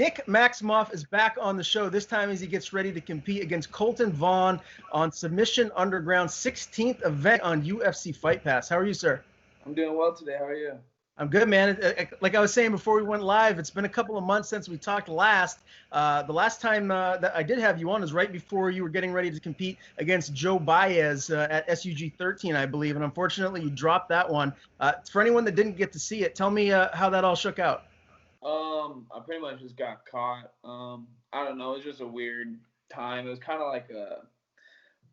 Nick Maximov is back on the show, this time as he gets ready to compete against Colton Vaughn on Submission Underground's 16th event on UFC Fight Pass. How are you, sir? I'm doing well today. How are you? I'm good, man. Like I was saying before we went live, it's been a couple of months since we talked last. The last time that I did have you on was right before you were getting ready to compete against Joe Baez at SUG 13, I believe. And unfortunately, you dropped that one. For anyone that didn't get to see it, tell me how that all shook out. I pretty much just got caught. I don't know. It was just a weird time. It was kind of like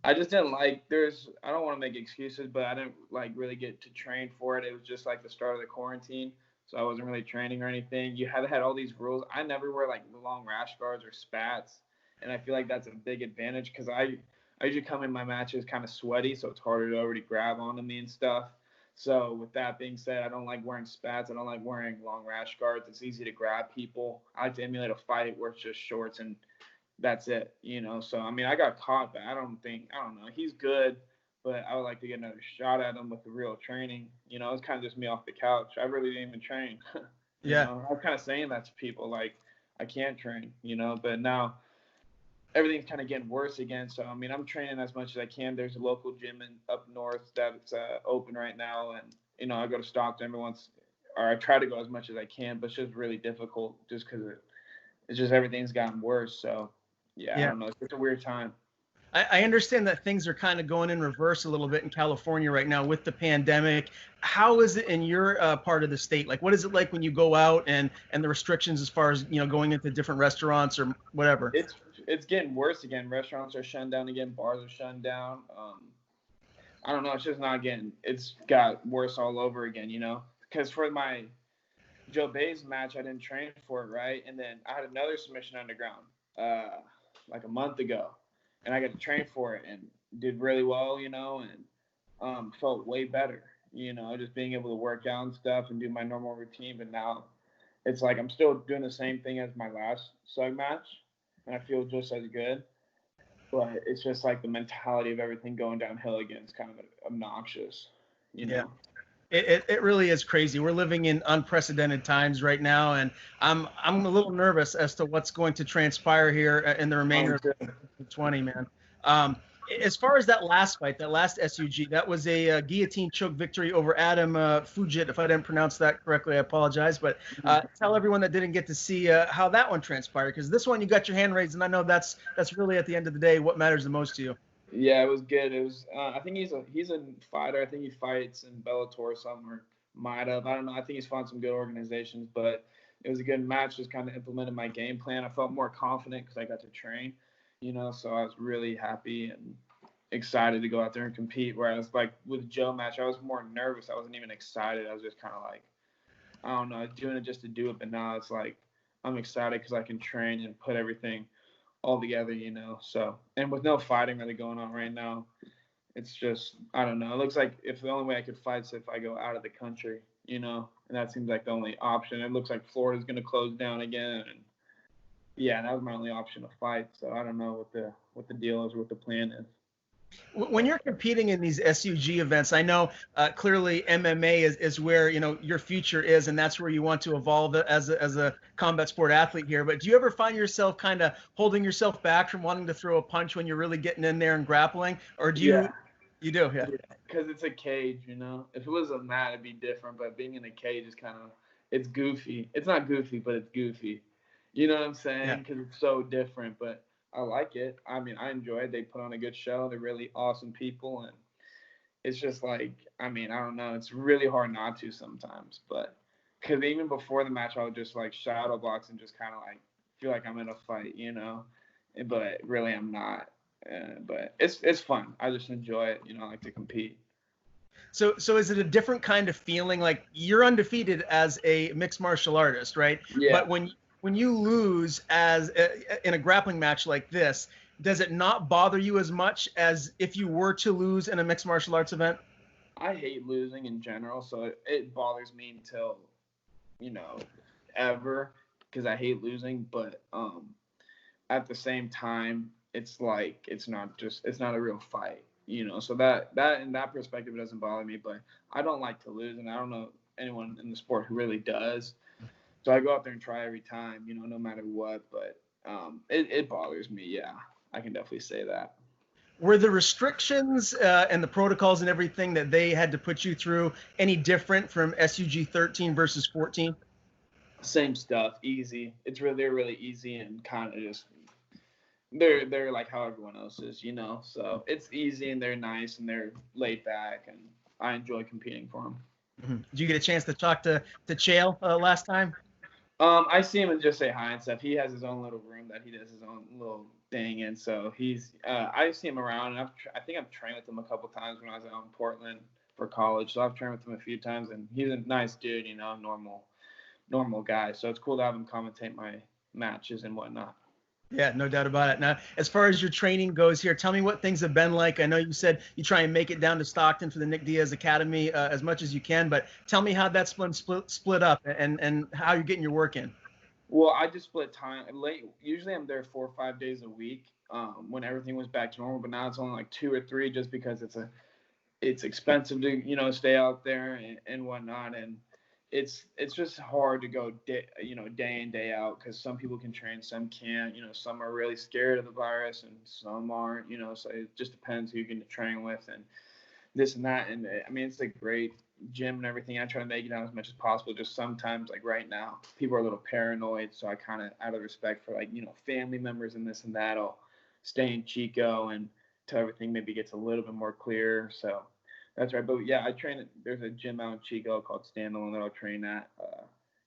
I just didn't like, I don't want to make excuses, but I didn't like really get to train for it. It was just like the start of the quarantine. So I wasn't really training or anything. You had all these rules. I never wear like long rash guards or spats. And I feel like that's a big advantage because I usually come in my matches kind of sweaty. So it's harder to already grab onto me and stuff. So with that being said, I don't like wearing spats. I don't like wearing long rash guards. It's easy to grab people. I like to emulate a fight where it's just shorts and that's it, So, I mean, I got caught, but I don't know. He's good, but I would like to get another shot at him with the real training. It's kind of just me off the couch. I really didn't even train. Yeah. I was kind of saying that to people, like, I can't train, but now everything's kind of getting worse again. So, I mean, I'm training as much as I can. There's a local gym up north that's open right now. And, I go to Stockton I try to go as much as I can, but it's just really difficult just because it's just everything's gotten worse. So, yeah, I don't know. It's a weird time. I understand that things are kind of going in reverse a little bit in California right now with the pandemic. How is it in your part of the state? Like, what is it like when you go out and the restrictions as far as, going into different restaurants or whatever? It's getting worse again. Restaurants are shut down again. Bars are shut down. I don't know. It's just not getting – it's got worse all over again, Because for my Joe Baez match, I didn't train for it, right? And then I had another submission underground like a month ago. And I got to train for it and did really well, and felt way better, just being able to work out and stuff and do my normal routine. But now it's like I'm still doing the same thing as my last SUG match, and I feel just as good. But it's just like the mentality of everything going downhill again is kind of obnoxious, know? It really is crazy. We're living in unprecedented times right now, and I'm a little nervous as to what's going to transpire here in the remainder of 2020, man. As far as that last fight, that last SUG, that was a guillotine choke victory over Adam Fujit. If I didn't pronounce that correctly, I apologize. But tell everyone that didn't get to see how that one transpired, because this one you got your hand raised, and I know that's really at the end of the day what matters the most to you. Yeah, it was good. It was. I think he's a fighter. I think he fights in Bellator or something, or might have. I don't know. I think he's found some good organizations, but it was a good match. Just kind of implemented my game plan. I felt more confident because I got to train, So I was really happy and excited to go out there and compete. Whereas like with Joe match, I was more nervous. I wasn't even excited. I was just kind of like, I don't know, doing it just to do it. But now it's like I'm excited because I can train and put everything all together, So, and with no fighting really going on right now, it's just, I don't know. It looks like if the only way I could fight is if I go out of the country, and that seems like the only option. It looks like Florida's going to close down again. And yeah, that was my only option to fight. So I don't know what the deal is, what the plan is. When you're competing in these SUG events, I know clearly MMA is where your future is, and that's where you want to evolve as a combat sport athlete here. But do you ever find yourself kind of holding yourself back from wanting to throw a punch when you're really getting in there and grappling, or do you? Yeah. You do, yeah. Because it's a cage, If it was a mat, it'd be different. But being in a cage is it's goofy. It's not goofy, but it's goofy. You know what I'm saying? Because it's so different, but I like it. I mean, I enjoy it. They put on a good show. They're really awesome people. And it's just like, I mean, I don't know. It's really hard not to sometimes. But because even before the match, I would just like shadow box and just kind of like feel like I'm in a fight, But really, I'm not. But it's fun. I just enjoy it. I like to compete. So is it a different kind of feeling? Like you're undefeated as a mixed martial artist, right? Yeah. But when you lose in a grappling match like this, does it not bother you as much as if you were to lose in a mixed martial arts event? I hate losing in general, so it bothers me until, ever, because I hate losing. But at the same time, it's like it's not a real fight, So that in that perspective, it doesn't bother me. But I don't like to lose, and I don't know anyone in the sport who really does. So I go out there and try every time, no matter what. But it bothers me. Yeah, I can definitely say that. Were the restrictions and the protocols and everything that they had to put you through any different from SUG 13 versus 14? Same stuff, easy. They're really easy and kind of just they're like how everyone else is. So it's easy and they're nice and they're laid back and I enjoy competing for them. Mm-hmm. Did you get a chance to talk to Chael last time? I see him and just say hi and stuff. He has his own little room that he does his own little thing in. So I see him around, and I think I've trained with him a couple times when I was out in Portland for college. So I've trained with him a few times, and he's a nice dude, normal guy. So it's cool to have him commentate my matches and whatnot. Yeah, no doubt about it. Now, as far as your training goes here, tell me what things have been like. I know you said you try and make it down to Stockton for the Nick Diaz Academy as much as you can, but tell me how that's been split up and how you're getting your work in. Well, I just split time late. Usually I'm there 4 or 5 days a week when everything was back to normal, but now it's only like 2 or 3 just because it's expensive to stay out there and whatnot, and it's just hard to go day in day out because some people can train, some can't. Some are really scared of the virus and some aren't. So it just depends who you're going to train with and this and that. And I mean, it's a great gym and everything. I try to make it down as much as possible. Just sometimes, like right now, people are a little paranoid, so I kind of, out of respect for family members and this and that, I'll stay in Chico and till everything maybe gets a little bit more clear. So that's right. But yeah, I train. There's a gym out in Chico called Standout that I'll train at.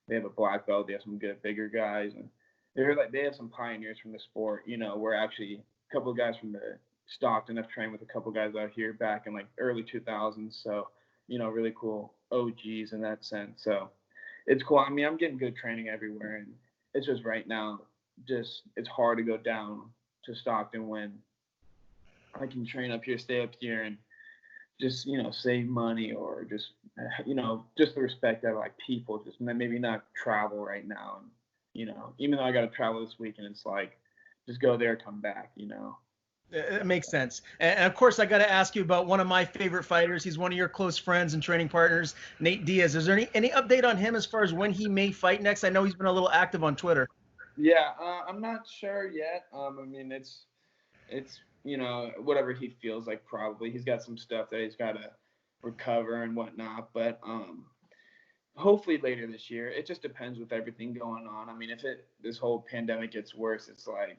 They have a black belt. They have some good bigger guys, and they have some pioneers from the sport. We're actually a couple of guys from the Stockton. I've trained with a couple of guys out here back in like early 2000s. So really cool OGs in that sense. So it's cool. I mean, I'm getting good training everywhere, and it's just right now, it's hard to go down to Stockton when I can train up here, stay up here, and just save money or just just the respect that like people just maybe not travel right now, and even though I got to travel this week, and it's like just go there, come back. It makes sense. And of course, I got to ask you about one of my favorite fighters. He's one of your close friends and training partners, Nate Diaz. Is there any update on him as far as when he may fight next? I know he's been a little active on Twitter. Yeah, I'm not sure yet. I mean, it's whatever he feels like. Probably he's got some stuff that he's got to recover and whatnot. But hopefully later this year. It just depends with everything going on. I mean, if this whole pandemic gets worse, it's like,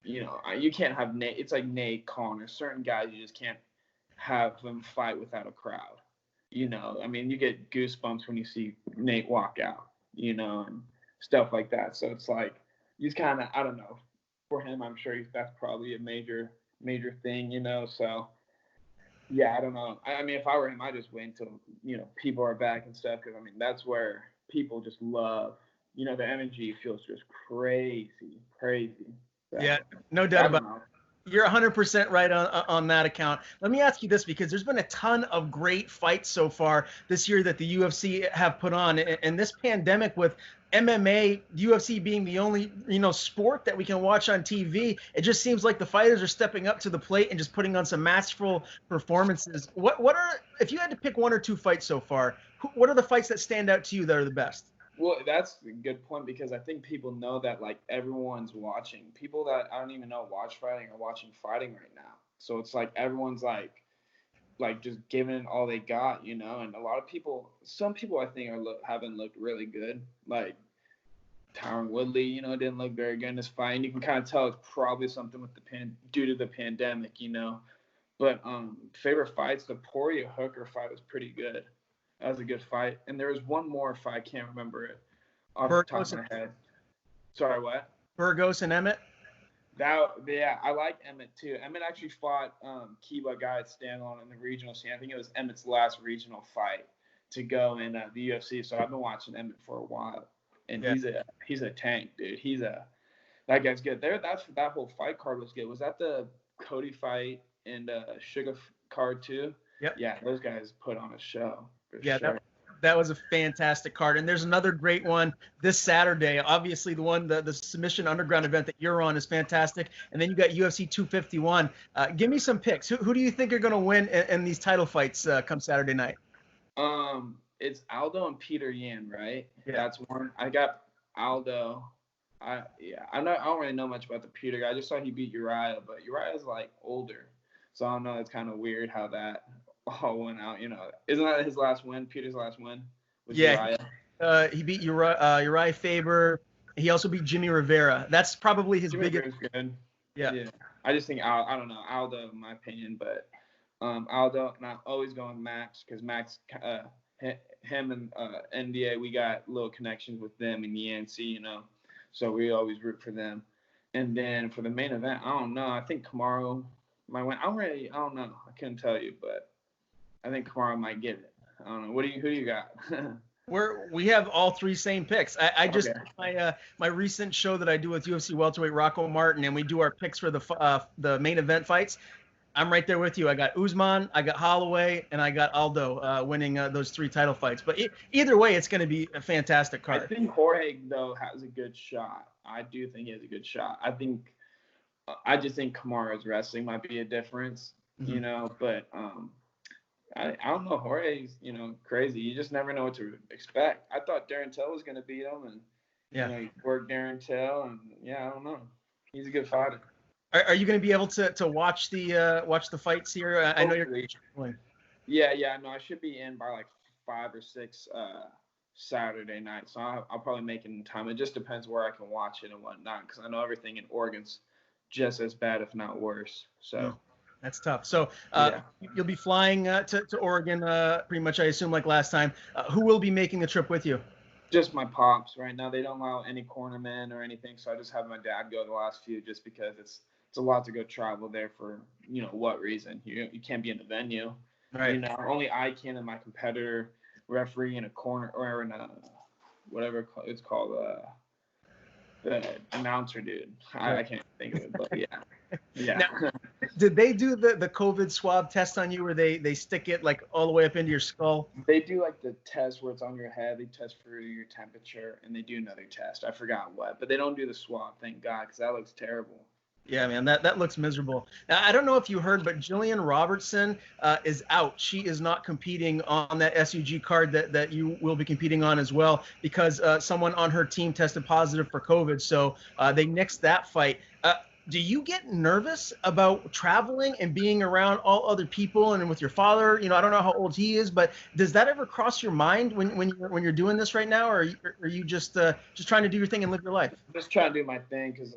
you can't have Nate. It's like Nate, Connor. Certain guys you just can't have them fight without a crowd. I mean, you get goosebumps when you see Nate walk out. And stuff like that. So it's like he's kind of, I don't know. For him, I'm sure that's probably a major thing. So yeah, I don't know. I mean, if I were him, I'd just wait until people are back and stuff, because I mean that's where people just love. The energy feels just crazy. So, yeah, no doubt about it. You're 100% right on that account. Let me ask you this, because there's been a ton of great fights so far this year that the UFC have put on, and this pandemic with MMA, UFC being the only sport that we can watch on TV, it just seems like the fighters are stepping up to the plate and just putting on some masterful performances. What are, if you had to pick one or two fights so far, what are the fights that stand out to you that are the best? Well, that's a good point, because I think people know that like everyone's watching. People that I don't even know watch fighting are watching fighting right now. So it's like everyone's like just giving it all they got, and a lot of people, some people I think haven't looked really good. Like Tyron Woodley, didn't look very good in this fight, and you can kind of tell it's probably something with due to the pandemic, But favorite fights, the Poirier Hooker fight was pretty good. That was a good fight. And there was one more fight, I can't remember it off the top of my head. Sorry, what? Burgos and Emmett? Yeah, I like Emmett too. Emmett actually fought Kiba guy at standalone in the regional scene. I think it was Emmett's last regional fight to go in the UFC. So I've been watching Emmett for a while. And yeah, he's a tank, dude. That guy's good. That whole fight card was good. Was that the Cody fight and Sugar card too? Yep. Yeah, those guys put on a show. Yeah, sure. That was a fantastic card. And there's another great one this Saturday. Obviously, the Submission Underground event that you're on is fantastic. And then you got UFC 251. Give me some picks. Who do you think are going to win in these title fights come Saturday night? It's Aldo and Peter Yan, right? Yeah. That's one. I got Aldo. I don't really know much about the Peter guy. I just saw he beat Uriah, but Uriah's like older, so I don't know. It's kind of weird how that all went out. Isn't that his last win? Peter's last win was Uriah. He beat Uriah Faber. He also beat Jimmy Rivera. That's probably his biggest. Rivera's good. Yeah. I just think I don't know Aldo in my opinion, but Aldo, and I always go with Max because Max, him and NBA, we got little connections with them in Yancey, so we always root for them. And then for the main event, I don't know. I think Kamaru might win. I don't know. I couldn't tell you, but I think Kamaru might get it. I don't know. Who do you got? We have all three same picks. I just my recent show that I do with UFC welterweight Rocco Martin, and we do our picks for the main event fights. I'm right there with you. I got Usman, I got Holloway, and I got Aldo winning those 3 title fights. But either way, it's going to be a fantastic card. I think Jorge though has a good shot. I do think he has a good shot. I just think Kamaru's wrestling might be a difference, but I don't know. Jorge's, crazy. You just never know what to expect. I thought Darren Till was going to beat him, and he worked Darren Till, and I don't know. He's a good fighter. Are you going to be able to watch the fights here? I know you're. Yeah. No, I should be in by like 5 or 6 Saturday night, so I'll probably make it in time. It just depends where I can watch it and whatnot, because I know everything in Oregon's just as bad, if not worse. So. That's tough. So you'll be flying to Oregon pretty much, I assume, like last time. Who will be making the trip with you? Just my pops. Right now, they don't allow any cornermen or anything, so I just have my dad go the last few, just because it's a lot to go travel there for what reason. You can't be in the venue. Right. Only I can, and my competitor referee in a corner or in a whatever it's called. The announcer dude. I can't think of it, but yeah. Now, did they do the COVID swab test on you, where they stick it like all the way up into your skull? They do like the test where it's on your head. They test for your temperature, and they do another test. I forgot what, but they don't do the swab. Thank God, because that looks terrible. Yeah, man, that looks miserable. Now, I don't know if you heard, but Jillian Robertson is out. She is not competing on that SUG card that you will be competing on as well, because someone on her team tested positive for COVID. So they nixed that fight. Do you get nervous about traveling and being around all other people and with your father? I don't know how old he is, but does that ever cross your mind when you're doing this right now, or are you just trying to do your thing and live your life? Just trying to do my thing, because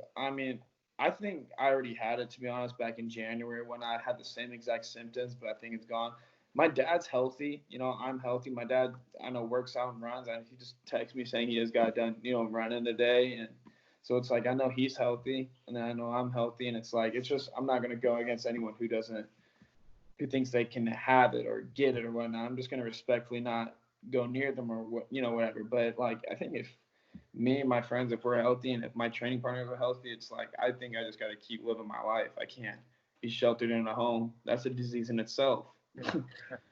I think I already had it, to be honest, back in January when I had the same exact symptoms, but I think it's gone. My dad's healthy. I'm healthy. My dad, I know, works out and runs. He just texts me saying he just got done, running today. And so it's like, I know he's healthy, and then I know I'm healthy. And it's like, I'm not going to go against anyone who thinks they can have it or get it or whatnot. I'm just going to respectfully not go near them or whatever. But like, I think if me and my friends, if we're healthy, and if my training partners are healthy, it's like, I think I just got to keep living my life. I can't be sheltered in a home. That's a disease in itself.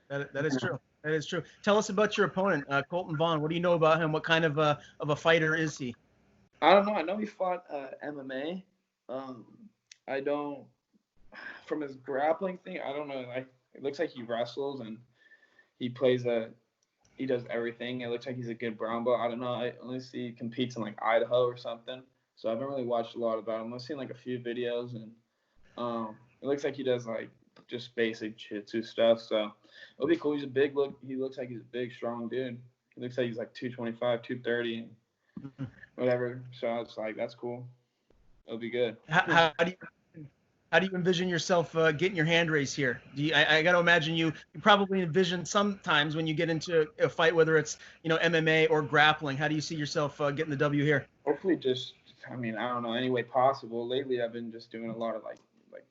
That is true. That is true. Tell us about your opponent, Colton Vaughn. What do you know about him? What kind of a fighter is he? I don't know. I know he fought MMA. I don't, from his grappling thing, I don't know. It looks like he wrestles, and he does everything. It looks like he's a good brown belt. I don't know. I only see he competes in like Idaho or something. So I haven't really watched a lot about him. I've seen like a few videos, and it looks like he does like just basic jiu-jitsu stuff. So it'll be cool. He looks like he's a big, strong dude. He looks like he's like 225, 230, and whatever. So I was like, that's cool. It'll be good. How do you envision yourself getting your hand raised here? I got to imagine you probably envision sometimes when you get into a fight, whether it's MMA or grappling. How do you see yourself getting the W here? Hopefully, I don't know, any way possible. Lately, I've been just doing a lot of like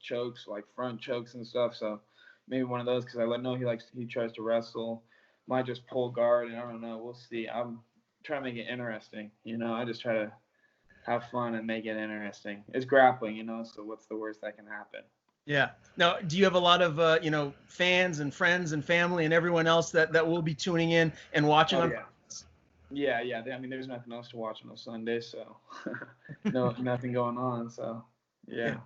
chokes, like front chokes and stuff. So maybe one of those, because I know he tries to wrestle. Might just pull guard, and I don't know. We'll see. I'm trying to make it interesting. I just try to have fun and make it interesting. It's grappling, so what's the worst that can happen? Yeah. Now, do you have a lot of, fans and friends and family and everyone else that will be tuning in and watching? Yeah. There's nothing else to watch on a Sunday, so no, nothing going on. So, yeah.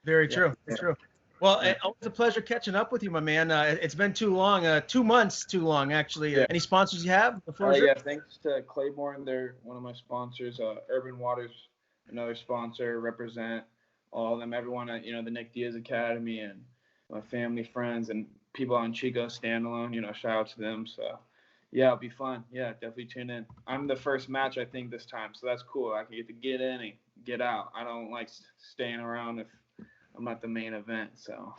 Very true. Very true. Well, always a pleasure catching up with you, my man. It's been too long, 2 months too long, actually. Yeah. Any sponsors you have? The floor is Yeah, thanks to Claiborne. They're one of my sponsors. Urban Waters, another sponsor, represent all of them. Everyone at, the Nick Diaz Academy and my family, friends, and people on Chico Standalone, shout out to them. So, yeah, it'll be fun. Yeah, definitely tune in. I'm the first match, I think, this time. So that's cool. I can get to get in and get out. I don't like staying around if I'm not the main event. So